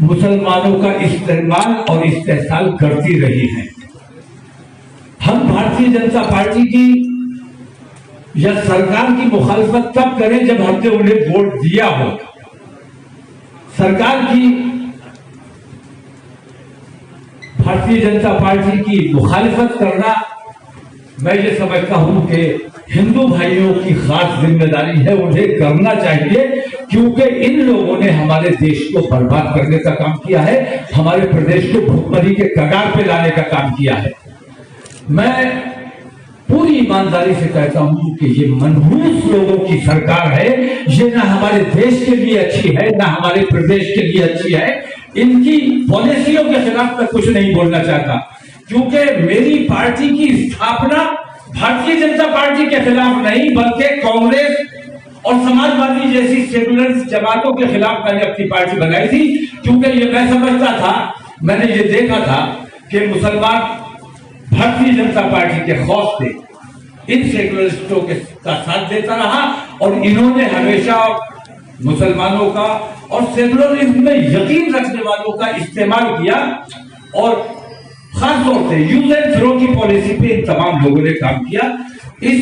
मुसलमानों का इस्तेमाल और इस्तेहसाल करती रही है। हम भारतीय जनता पार्टी की या सरकार की मुखालफत तब करें जब हमने उन्हें वोट दिया हो। सरकार की, भारतीय जनता पार्टी की मुखालफत करना मैं ये समझता हूं कि हिंदू भाइयों की खास जिम्मेदारी है, उन्हें करना चाहिए, क्योंकि इन लोगों ने हमारे देश को बर्बाद करने का काम किया है, हमारे प्रदेश को भुखमरी के कगार पे लाने का काम किया है। मैं पूरी ईमानदारी से कहता हूं कि ये मनहूस लोगों की सरकार है, ये ना हमारे देश के लिए अच्छी है, ना हमारे प्रदेश के लिए अच्छी है। इनकी पॉलिसियों के खिलाफ मैं कुछ नहीं बोलना चाहता, क्योंकि मेरी पार्टी की स्थापना भारतीय जनता पार्टी के खिलाफ नहीं, बल्कि कांग्रेस और समाजवादी जैसी सेकुलर जमातों के खिलाफ मैंने अपनी पार्टी बनाई थी, क्योंकि ये मैं समझता था, मैंने ये देखा था कि मुसलमान भारतीय जनता पार्टी के खौफ से इन सेकुलरिस्टों के साथ देता रहा और इन्होंने हमेशा मुसलमानों का और सेकुलरिज्म में यकीन रखने वालों का इस्तेमाल किया और खासतौर से यूज एंड थ्रो की पॉलिसी पे इन तमाम लोगों ने काम किया। इस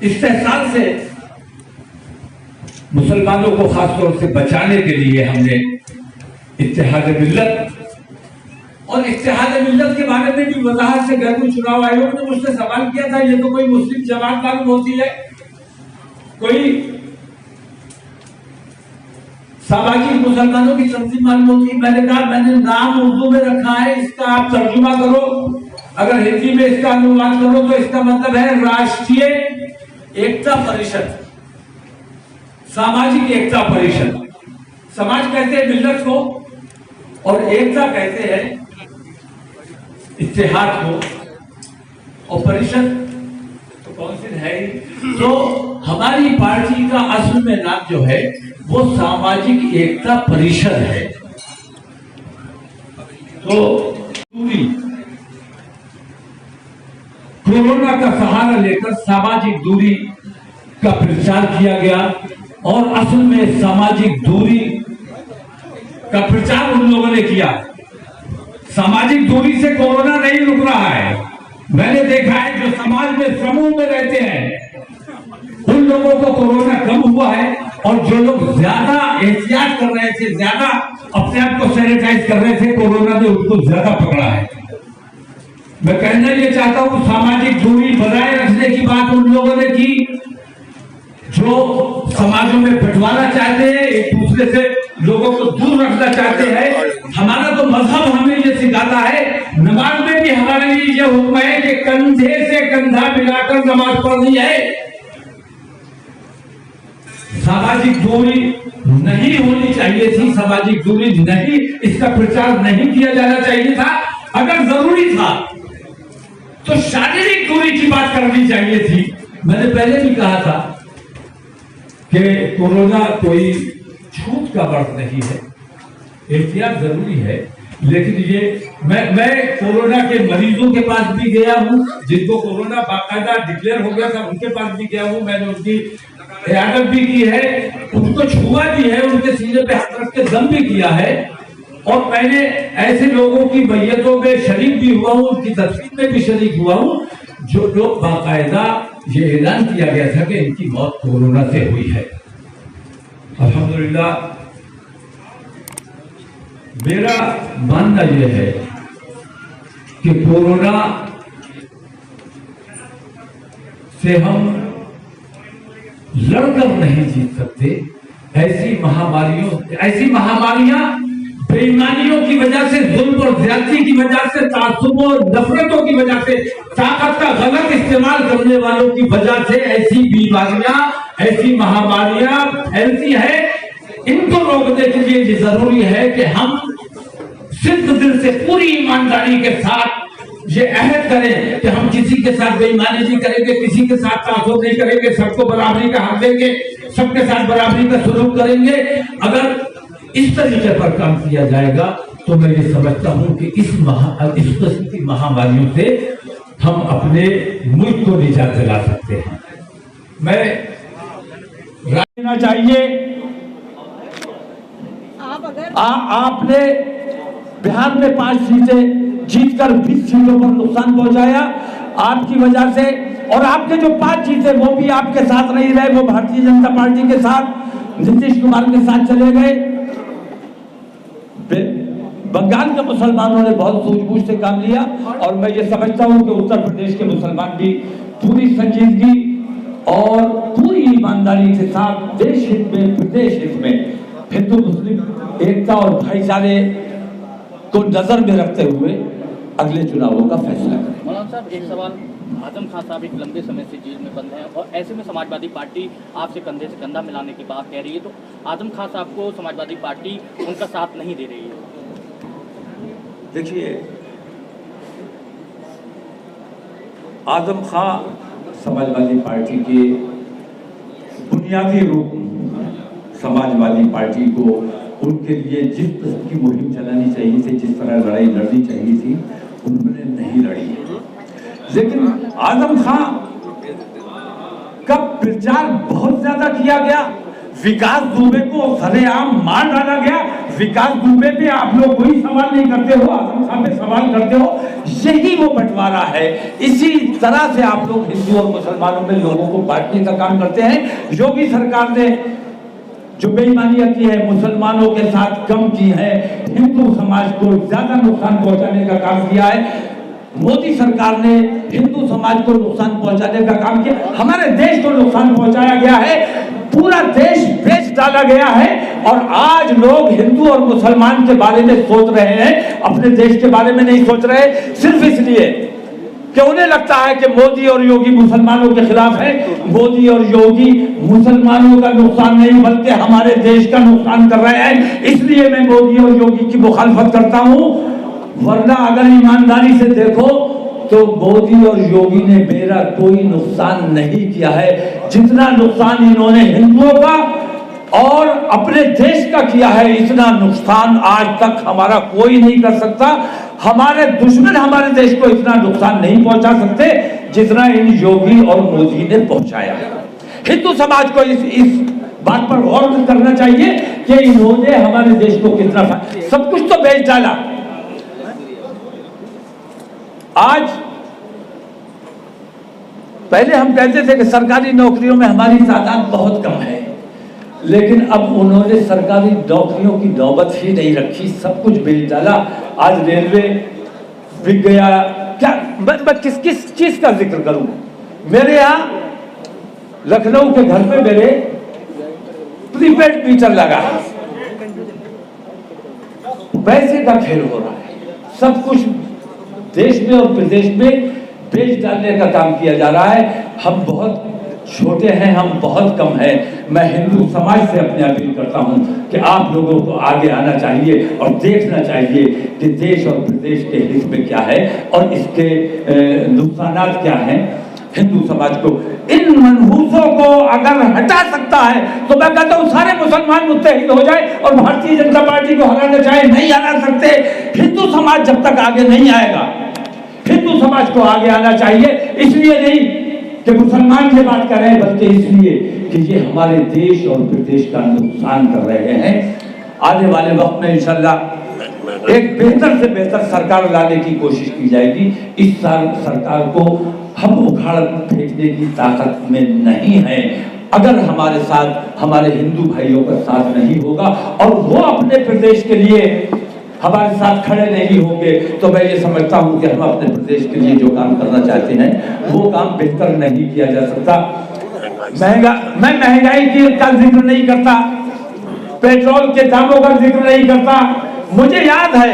इस्तेहसाल से मुसलमानों को खासतौर से बचाने के लिए हमने इत्तेहाद मिल्लत, और इत्तेहाद मिल्लत के बारे में भी वजाहत से घरेलू चुनाव आयोग ने मुझसे सवाल किया था, ये तो कोई मुस्लिम जमात मालूम होती है, कोई सामाजिक मुसलमानों की तंजीम मालूम होती है। मैंने कहा मैंने नाम उर्दू में रखा है, इसका आप तर्जुमा करो, अगर हिंदी में इसका अनुवाद करो तो इसका मतलब है राष्ट्रीय एकता परिषद, सामाजिक एकता परिषद। समाज कहते हैं मिल्लत को और एकता कहते हैं इत्तेहाद को, और परिषद तो कौन सी है। तो हमारी पार्टी का असल में नाम जो है वो सामाजिक एकता परिषद है। तो पूरी कोरोना का सहारा लेकर सामाजिक दूरी का प्रचार किया गया, और असल में सामाजिक दूरी का प्रचार उन लोगों ने किया। सामाजिक दूरी से कोरोना नहीं रुक रहा है। मैंने देखा है जो समाज में समूह में रहते हैं उन लोगों को कोरोना कम हुआ है, और जो लोग ज्यादा एहतियात कर रहे थे, ज्यादा अपने आप को सैनिटाइज कर रहे थे, कोरोना ने उनको ज्यादा पकड़ा है। मैं कहना ये चाहता हूं, सामाजिक दूरी बनाए रखने की बात उन लोगों ने की जो समाजों में बंटवारा चाहते हैं, एक दूसरे से लोगों को दूर रखना चाहते हैं। हमारा तो मजहब हमें ये सिखाता है, नमाज में भी हमारे लिए ये हुक्म है कि कंधे से कंधा मिलाकर नमाज पढ़नी है। सामाजिक दूरी नहीं होनी चाहिए थी, सामाजिक दूरी नहीं, इसका प्रचार नहीं किया जाना चाहिए था। अगर जरूरी था तो शारीरिक दूरी की बात करनी चाहिए थी। मैंने पहले भी कहा था कि कोरोना कोई छूट का वर्ष नहीं है, एहतियात जरूरी है, लेकिन ये मैं कोरोना के मरीजों के पास भी गया हूं, जिनको कोरोना बाकायदा डिक्लेयर हो गया था उनके पास भी गया हूं, मैंने उनकी इयादत भी की है, उनको छुआ भी है, उनके सीने पे हाथ रख के दम भी किया है, और मैंने ऐसे लोगों की मैयतों में शरीक भी हुआ हूं, उनकी तस्वीर में भी शरीक हुआ हूं, जो लोग बाकायदा ये ऐलान किया गया था कि इनकी मौत कोरोना से हुई है। अल्हम्दुलिल्लाह मेरा मानना यह है कि कोरोना से हम लड़कर नहीं जीत सकते। ऐसी महामारियां बेईमानियों की वजह से, जुल्म और ज्यादती की वजह से, तासुब और नफरतों की वजह से, ताकत का गलत इस्तेमाल करने वालों की वजह से ऐसी बीमारियां, ऐसी महामारियां फैलती है। इनको रोकने के लिए ये जरूरी है कि हम सिद्ध दिल से पूरी ईमानदारी के साथ ये अहद करें कि हम किसी के साथ बेईमानी नहीं करेंगे, किसी के साथ तासुब नहीं करेंगे, सबको बराबरी का हक देंगे, सबके साथ बराबरी का सलूक करेंगे। अगर इस तरीके पर काम किया जाएगा तो मैं ये समझता हूं कि इस किस्म की महामारियों से हम अपने मुल्क को निजात दिला सकते हैं। मैं राय देना चाहिए आपने बिहार में 5 सीटें जीतकर 20 सीटों पर नुकसान पहुंचाया आपकी वजह से। और आपके जो 5 जीते वो भी आपके साथ नहीं रहे, वो भारतीय जनता पार्टी के साथ, नीतीश कुमार के साथ चले गए। बंगाल के मुसलमानों ने बहुत सूझबूझ से काम लिया और मैं ये समझता हूं कि उत्तर प्रदेश के मुसलमान भी पूरी संजीदगी और पूरी ईमानदारी के साथ देश हित में, प्रदेश हित में, हिंदू मुस्लिम एकता और भाईचारे को नजर में रखते हुए अगले चुनावों का फैसला करें। मौलाना साहब, एक सवाल, आजम खान साहब एक लंबे समय से जेल में बंद हैं और ऐसे में समाजवादी पार्टी आपसे कंधे से कंधा मिलाने की बात कह रही है, तो आजम खान साहब को समाजवादी पार्टी उनका साथ नहीं दे रही है। देखिए, आजम खान समाजवादी पार्टी के बुनियादी रूप समाजवादी पार्टी को उनके लिए जिस तरह की मुहिम चलानी चाहिए थी, जिस तरह लड़ाई लड़नी चाहिए थी, उन्होंने नहीं लड़ी। लेकिन आजम खान का प्रचार बहुत ज्यादा किया गया, विकास दुबे को सरेआम मार डाला गया। विकास दुबे पे आप लोग कोई सवाल नहीं करते हो, आजम खान पे सवाल करते हो। यही वो बंटवारा है। इसी तरह से आप लोग हिंदू और मुसलमानों में लोगों को बांटने का काम करते हैं। योगी सरकार ने जो बेईमानियां की है, मुसलमानों के साथ कम की है, हिंदू समाज को ज्यादा नुकसान पहुंचाने का काम किया है। मोदी सरकार ने हिंदू समाज को नुकसान पहुंचाने का काम किया, हमारे देश को नुकसान पहुंचाया गया है, पूरा देश बेच डाला गया है। और आज लोग हिंदू और मुसलमान के बारे में सोच रहे हैं, अपने देश के बारे में नहीं सोच रहे, सिर्फ इसलिए कि उन्हें लगता है कि मोदी और योगी मुसलमानों के खिलाफ है। मोदी और योगी मुसलमानों का नुकसान नहीं बल्कि हमारे देश का नुकसान कर रहे हैं, इसलिए मैं मोदी और योगी की मुखालफत करता हूं। वरना अगर ईमानदारी से देखो तो मोदी और योगी ने मेरा कोई नुकसान नहीं किया है, जितना नुकसान इन्होंने हिंदुओं का और अपने देश का किया है, इतना नुकसान आज तक हमारा कोई नहीं कर सकता। हमारे दुश्मन हमारे देश को इतना नुकसान नहीं पहुंचा सकते जितना इन योगी और मोदी ने पहुंचाया। हिंदू समाज को इस बात पर गौर करना चाहिए कि इन्होंने हमारे देश को कितना सब कुछ तो बेच डाला। आज पहले हम कहते थे कि सरकारी नौकरियों में हमारी तादाद बहुत कम है, लेकिन अब उन्होंने सरकारी नौकरियों की नौबत ही नहीं रखी, सब कुछ बेच डाला। आज रेलवे बिक गया। क्या मैं किस चीज का जिक्र करूं? मेरे यहाँ लखनऊ के घर पे मेरे प्रीपेड मीटर लगा, पैसे का खेल हो रहा है। सब कुछ देश में और प्रदेश में बेच डालने का काम किया जा रहा है। हम बहुत छोटे हैं, हम बहुत कम हैं। मैं हिंदू समाज से अपने अपील करता हूं कि आप लोगों को आगे आना चाहिए और देखना चाहिए कि देश और प्रदेश के हित में क्या है और इसके नुकसानात क्या हैं हिंदू समाज को। इन मनहूसों को अगर हटा सकता है तो मैं कहता हूं सारे मुसलमान मुत्तहिद हो जाए और भारतीय जनता पार्टी को हराना चाहे, नहीं हरा सकते। हिंदू समाज जब तक आगे नहीं आएगा, हिंदू समाज को आगे आना चाहिए। इसलिए नहीं कि मुसलमान से बात कर रहे हैं, बल्कि इसलिए कि ये हमारे देश और प्रदेश का नुकसान कर रहे हैं। आने वाले वक्त में इंशाल्लाह एक बेहतर से बेहतर सरकार लाने की कोशिश की जाएगी। इस सरकार को हम उखाड़ फेंकने की ताकत में नहीं है। अगर हमारे साथ हमारे हिंदू भाइयों का साथ नहीं होगा और वो अपने प्रदेश के लिए हमारे साथ खड़े नहीं होंगे तो मैं ये समझता हूं कि हम अपने प्रदेश के लिए जो काम करना चाहते हैं वो काम बेहतर नहीं किया जा सकता। मैं महंगाई का जिक्र नहीं करता, पेट्रोल के दामों का जिक्र नहीं करता। मुझे याद है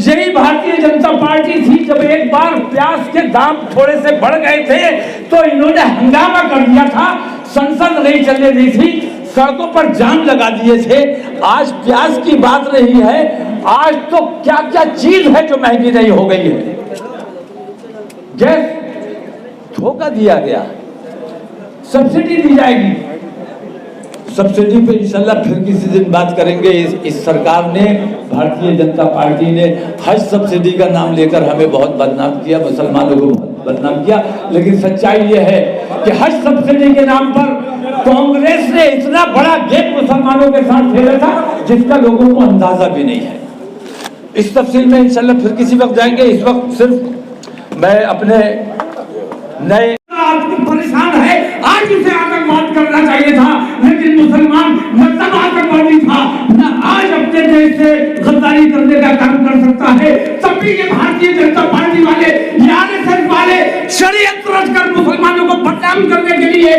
यही भारतीय जनता पार्टी थी, जब एक बार प्याज के दाम थोड़े से बढ़ गए थे तो इन्होंने हंगामा कर दिया था, संसद नहीं चलने दी थी, सड़कों पर जाम लगा दिए थे। आज प्याज की बात रही है, आज तो क्या क्या चीज है जो महंगी नहीं हो गई है। गैस धोखा दिया गया, सब्सिडी दी जाएगी। सब्सिडी पे इंशाल्लाह फिर किसी दिन बात करेंगे। इस सरकार ने, भारतीय जनता पार्टी ने हज सब्सिडी का नाम लेकर हमें बहुत बदनाम किया, मुसलमानों को बहुत बदनाम किया। लेकिन सच्चाई ये है कि हज सब्सिडी के नाम पर कांग्रेस ने इतना बड़ा गेम मुसलमानों के साथ खेला था जिसका लोगों को अंदाजा भी नहीं है। इस तफसील में इंशाल्लाह फिर किसी वक्त जाएंगे। इस वक्त सिर्फ मैं अपने नए आदमी परेशान है, आज उसे आतंकवाद करना चाहिए था, लेकिन मुसलमान न तब आतंकवादी था न आज अपने देश से गद्दारी करने का काम कर सकता है। तब भी ये भारतीय जनता पार्टी वाले, आरएसएस वाले षड्यंत्र रचकर मुसलमानों को बदनाम करने के लिए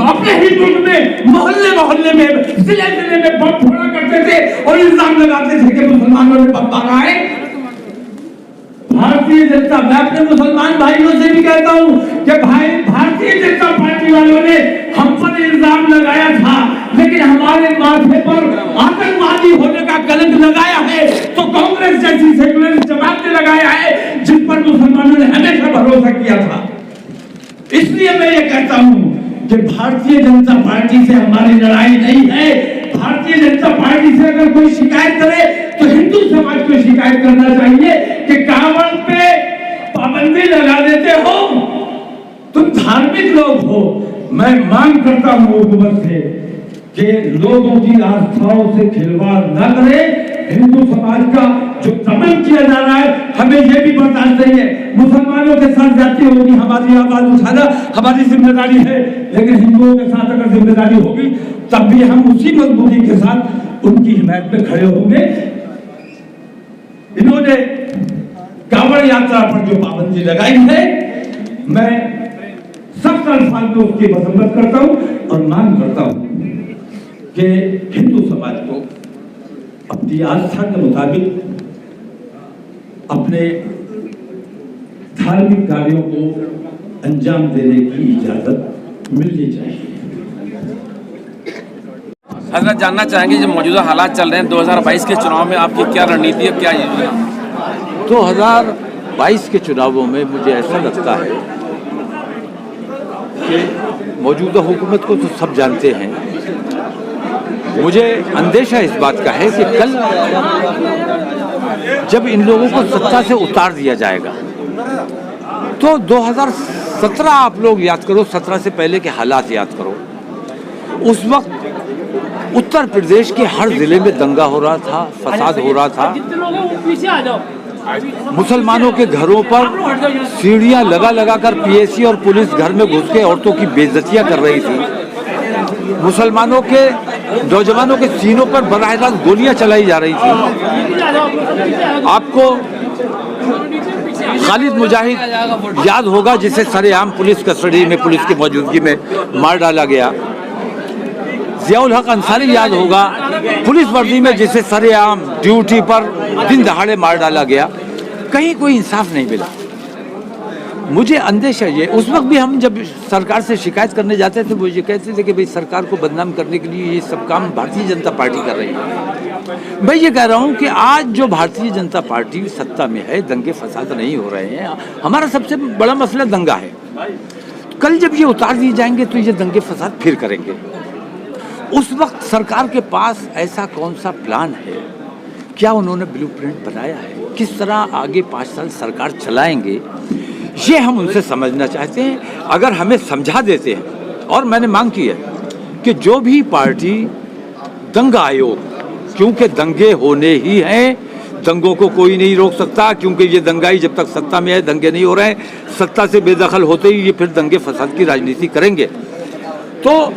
अपने ही मुल्क में मोहल्ले मोहल्ले में, जिले जिले में बम फोड़ा करते थे और इल्जाम लगाते थे कि मुसलमानों ने बम मारा है। भारतीय जनता, मैं अपने मुसलमान भाइयों से भी कहता हूं कि भाई, भारतीय जनता पार्टी वालों ने हम पर इल्जाम लगाया था, लेकिन हमारे माथे पर आतंकवादी होने का कलंक लगाया है तो कांग्रेस जैसी सेकुलर जमात ने लगाया है, जिन पर मुसलमानों ने हमेशा भरोसा किया था। इसलिए मैं ये कहता हूं कि भारतीय जनता पार्टी से हमारी लड़ाई नहीं है। भारतीय जनता पार्टी से अगर कोई शिकायत करे तो हिंदू समाज को शिकायत करना चाहिए कि कांवड़ पे पाबंदी लगा देते हो, तुम धार्मिक लोग हो। मैं मांग करता हूं हुकूमत से कि लोगों की आस्थाओं से खिलवाड़ न करें। हिंदू समाज का जो दमन किया जा रहा है, हमें यह भी बर्दाश्त नहीं है। मुसलमानों के साथ जाती होगी, हमारी आवाज उठाना हमारी जिम्मेदारी है, लेकिन हिंदुओं के साथ अगर जिम्मेदारी होगी तब भी हम उसी मजबूती के साथ उनकी हिमायत में खड़े होंगे। इन्होंने कांवड़ यात्रा पर जो पाबंदी लगाई है, मैं सख्त अल्फाज में उसकी मजम्मत करता हूं और मांग करता हूं कि हिंदू समाज को अपनी आस्था के मुताबिक अपने धार्मिक कार्यों को अंजाम देने की इजाजत मिलनी चाहिए। हजरत, जानना चाहेंगे जो मौजूदा हालात चल रहे हैं 2022 के चुनाव में आपकी क्या रणनीति है, क्या योजना? 2022 के चुनावों में मुझे ऐसा लगता है कि मौजूदा हुकूमत को तो सब जानते हैं। मुझे अंदेशा इस बात का है कि कल जब इन लोगों को सत्ता से उतार दिया जाएगा तो 2017 आप लोग याद करो, 17 से पहले के हालात याद करो। उस वक्त उत्तर प्रदेश के हर जिले में दंगा हो रहा था, फसाद हो रहा था। मुसलमानों के घरों पर सीढ़ियां लगा लगा कर पीएसी और पुलिस घर में घुस के औरतों की बेइज्जतियां कर रही थी। मुसलमानों के नौजवानों के सीनों पर बराह रास्त गोलियां चलाई जा रही थी। आपको खालिद मुजाहिद याद होगा, जिसे सरेआम पुलिस कस्टडी में, पुलिस की मौजूदगी में मार डाला गया। जियाउल हक अंसारी याद होगा, पुलिस वर्दी में जिसे सरेआम ड्यूटी पर दिन दहाड़े मार डाला गया। कहीं कोई इंसाफ नहीं मिला। मुझे अंदेशा ये, उस वक्त भी हम जब सरकार से शिकायत करने जाते थे वो ये कहते थे कि भाई सरकार को बदनाम करने के लिए ये सब काम भारतीय जनता पार्टी कर रही है। मैं ये कह रहा हूँ कि आज जो भारतीय जनता पार्टी सत्ता में है, दंगे फसाद नहीं हो रहे हैं। हमारा सबसे बड़ा मसला दंगा है। कल जब ये उतार दिए जाएंगे तो ये दंगे फसाद फिर करेंगे। उस वक्त सरकार के पास ऐसा कौन सा प्लान है, क्या उन्होंने ब्लूप्रिंट बनाया है, किस तरह आगे 5 साल सरकार चलाएंगे, ये हम उनसे समझना चाहते हैं। अगर हमें समझा देते हैं, और मैंने मांग की है कि जो भी पार्टी दंगा आयोग, क्योंकि दंगे होने ही हैं, दंगों को कोई नहीं रोक सकता, क्योंकि ये दंगाई जब तक सत्ता में है दंगे नहीं हो रहे हैं। सत्ता से बेदखल होते ही ये फिर दंगे फसाद की राजनीति करेंगे। तो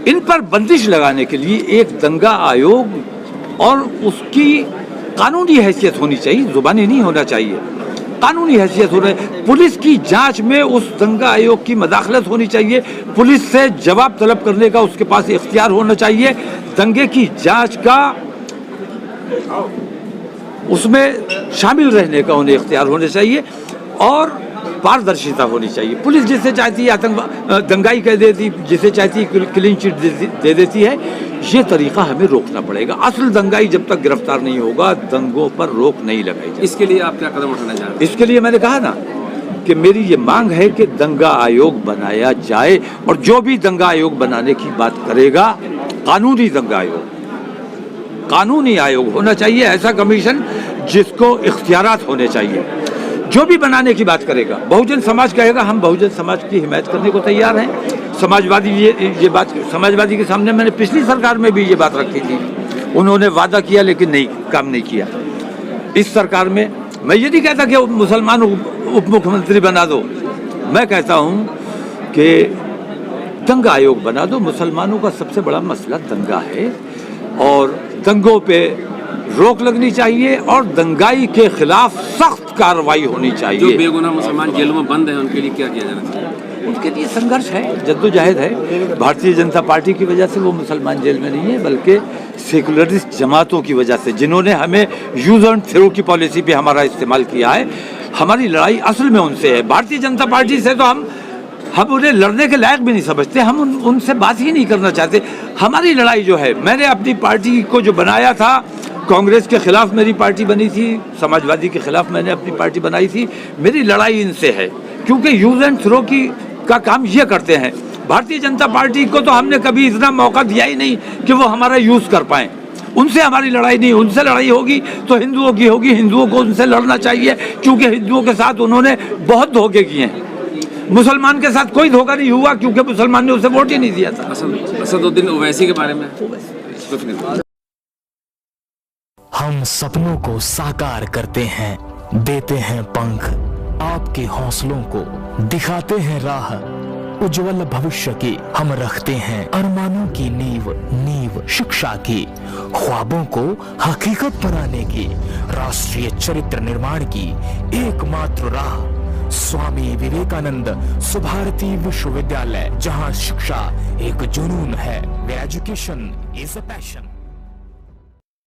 इन पर बंदिश लगाने के लिए एक दंगा आयोग और उसकी कानूनी हैसियत होनी चाहिए, जुबानी नहीं होना चाहिए, कानूनी हैसियत हो रही है। पुलिस की जांच में उस दंगा आयोग की मदाखलत होनी चाहिए, पुलिस से जवाब तलब करने का उसके पास इख्तियार होना चाहिए। दंगे की जांच का उसमें शामिल रहने का उन्हें इख्तियार होना चाहिए और पारदर्शिता होनी चाहिए। पुलिस जिसे चाहती है दंगाई कह देती, जिसे चाहती है क्लीन चिट दे देती है। ये तरीका हमें रोकना पड़ेगा। असल दंगाई जब तक गिरफ्तार नहीं होगा, दंगों पर रोक नहीं लगाई। इसके लिए आप क्या कदम उठाना चाह रहे हैं? इसके लिए मैंने कहा ना कि मेरी ये मांग है कि दंगा आयोग बनाया जाए, और जो भी दंगा आयोग बनाने की बात करेगा, कानूनी दंगा आयोग, कानूनी आयोग होना चाहिए, ऐसा कमीशन जिसको इख्तियारात होने चाहिए, जो भी बनाने की बात करेगा, बहुजन समाज कहेगा हम बहुजन समाज की हिमायत करने को तैयार हैं। समाजवादी ये बात समाजवादी के सामने मैंने पिछली सरकार में भी ये बात रखी थी, उन्होंने वादा किया लेकिन नहीं, काम नहीं किया। इस सरकार में मैं ये नहीं कहता कि मुसलमान उप मुख्यमंत्री बना दो, मैं कहता हूँ कि दंगा आयोग बना दो। मुसलमानों का सबसे बड़ा मसला दंगा है और दंगों पे रोक लगनी चाहिए और दंगाई के खिलाफ सख्त कार्रवाई होनी चाहिए। जो बेगुनाह मुसलमान जेलों में बंद हैं उनके लिए क्या किया जाना चाहिए? उनके लिए संघर्ष है, जद्दोजहद है। भारतीय जनता पार्टी की वजह से वो मुसलमान जेल में नहीं है, बल्कि सेकुलरिस्ट जमातों की वजह से, जिन्होंने हमें यूज एंड थ्रो की पॉलिसी पे हमारा इस्तेमाल किया है। हमारी लड़ाई असल में उनसे है। भारतीय जनता पार्टी से तो हम उन्हें लड़ने के लायक भी नहीं समझते, हम उनसे बात ही नहीं करना चाहते। हमारी लड़ाई जो है, मैंने अपनी पार्टी को जो बनाया था, कांग्रेस के खिलाफ मेरी पार्टी बनी थी, समाजवादी के खिलाफ मैंने अपनी पार्टी बनाई थी। मेरी लड़ाई इनसे है, क्योंकि यूज एंड थ्रो का काम ये करते हैं। भारतीय जनता पार्टी को तो हमने कभी इतना मौका दिया ही नहीं कि वो हमारा यूज कर पाए। उनसे हमारी लड़ाई नहीं, उनसे लड़ाई होगी तो हिंदुओं की होगी। हिंदुओं को उनसे लड़ना चाहिए, क्योंकि हिंदुओं के साथ उन्होंने बहुत धोखे किए हैं। मुसलमान के साथ कोई धोखा नहीं हुआ, क्योंकि मुसलमान ने उसे वोट ही नहीं दिया था। असदुद्दीन ओवैसी के बारे में कुछ नहीं। हम सपनों को साकार करते हैं, देते हैं पंख, आपके हौसलों को दिखाते हैं राह। उज्जवल भविष्य की हम रखते हैं अरमानों की नींव शिक्षा की, ख्वाबों को हकीकत बनाने की, राष्ट्रीय चरित्र निर्माण की एकमात्र राह। स्वामी विवेकानंद सुभारती विश्वविद्यालय, जहां शिक्षा एक जुनून है, एजुकेशन इज अ पैशन।